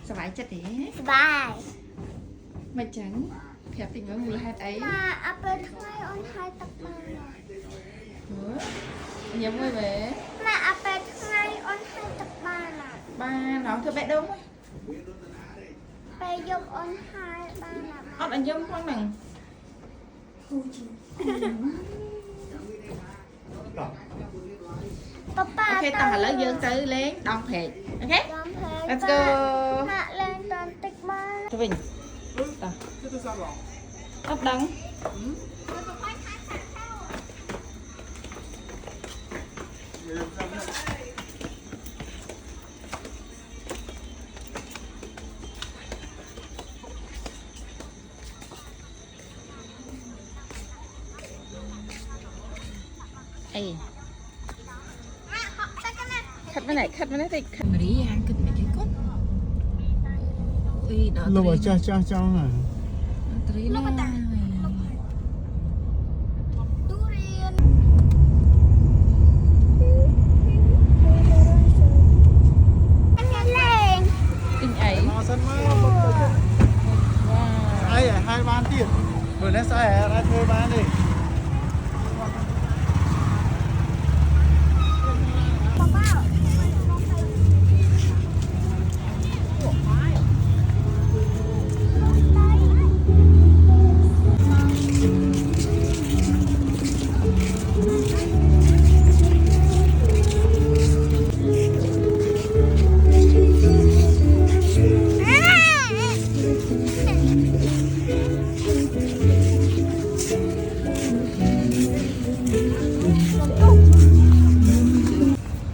สบายจัดเด้ สบาย ไม่จังแผลติ่งว่ามูลหะไอ้ มาเอาไปทำไมออนไทยตักมา ยังไม่เว้ย มาเอาไปทำไมออนไทยตักมาล่ะ บ้านน้องเธอแบะดง ไปยกออนไทยบ้านล่ะ ออดอันยมข้างหนึ่ง ป๊าป๊า โอเคต่อแล้วยืนตื้อเล้งดองเพจโอเค ยอมแพ้ let's go มาเล่นตอนติ๊กมา cho mình ấp đắng ê khắt bên này thì khắt mà đi ăn kịch mày cái cốt ui đó Lúc ở cha này. Tri nó Durian anh lên kinh ấy Nó sân má. Ai à, 2 ban tiền. Vừa nãy sai à, ra thuê ban đi.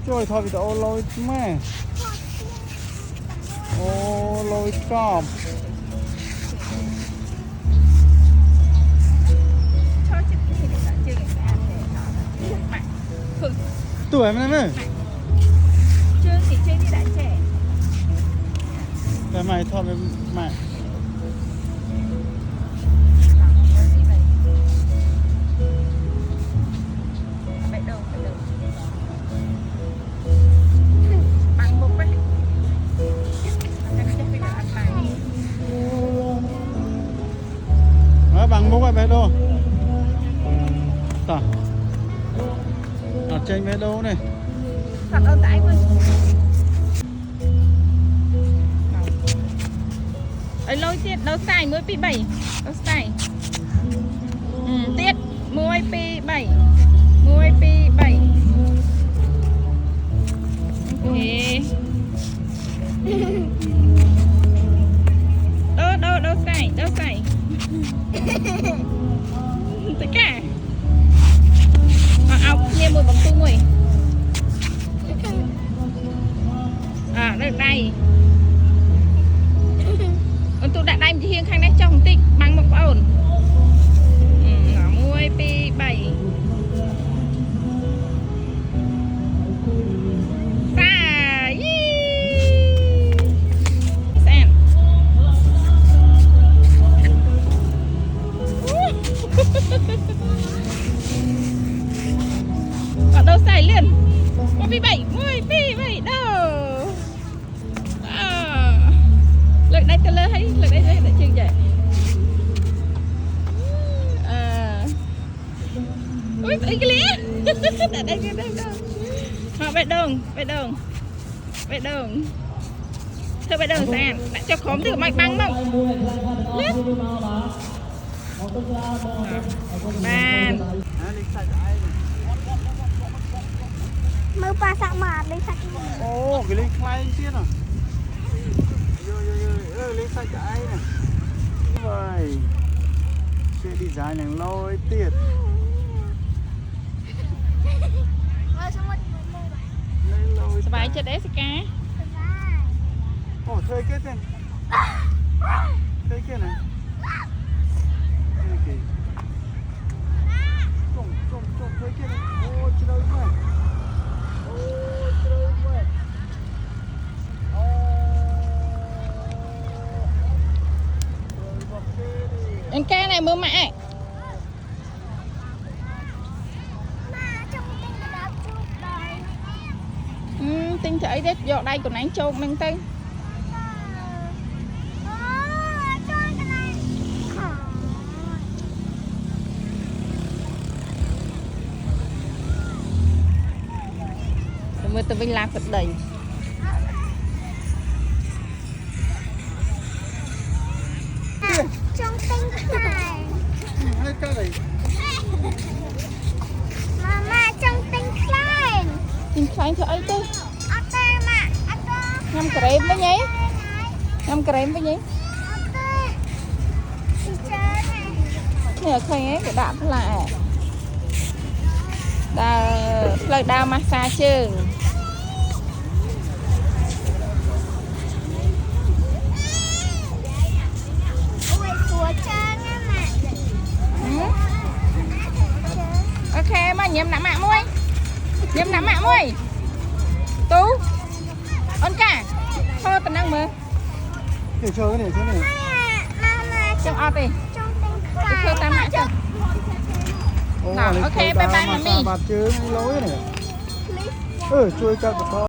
Trời thôi bị đổ lôi mẹ. Ô lôi cọp. Tuổi mà em chưa thì chơi đi đã trẻ Cái mày thôi với mẹ. phải đâu bằng một cái Đó, bằng múc bé đô. Tỏ. Ở trên bé đô này. thật ơn tải quên ấy lôi tiết đâu xài mới pi 7 đâu xài tiết môi pi 7 môi pi 7 ok đâu xài tất cả mà ốc như một bằng tu mùi à được đây tôi đã đem hiên khang đấy trong tích bằng một ổn ngõ môi pi 7 xa xem còn đâu xài liền môi pi 7 môi pi 7 đâu lực đây tôi lên thấy lực đây để chuyện vậy ui cái lía để đây họ bê đường thưa bê đường xem đã cho khóm thử mạch băng không lết bàn mưa pa sạc mạt đi sạc Ô, cái ly khai chiên à. Ly khai chạy này. Rồi. Sẽ đi dài này lôi tiệt.สบายจะได้สิกา Ồ, thuê kết này. Thuê kết này. Thuê kết. Trông, thuê kết này. Ô, chứ đâu mà. Anh ca này mưa mẹ tinh thể đấy dọ đây của anh châu mang tay มือตัววิ่งลากกดเลย trong tinh klein. Hai cái này. Mama, trong tinh klein. ទិញខ្លាញ់ធ្វើអីទៅ Otter, ma. Otter. ញ៉ាំក្រែមវិញហីញ៉ាំក្រែមវិញហី Otter. Teacher này. នេះឃើញហីគេដាក់ផ្លាដើរផ្លូវដើរម៉ាស្សាជើង Ui, của trơn á mà. អូខេមកញ៉ាំដាក់ម៉ាក់មួយញ៉ាំដាក់ម៉ាក់មួយទូអូនកាធ្វើប៉ុណ្ណឹងមើល Để chơi cái này, chơi cái này. Mama, ចឹងអត់ទេ trong tinh ទៅធ្វើ klein. តាមម៉ាក់ចឹង Ồ, Nào, này ok, chơi bye đá bye, mà mami. sao bạt chứ, lối này. Please. Chui cắt một con.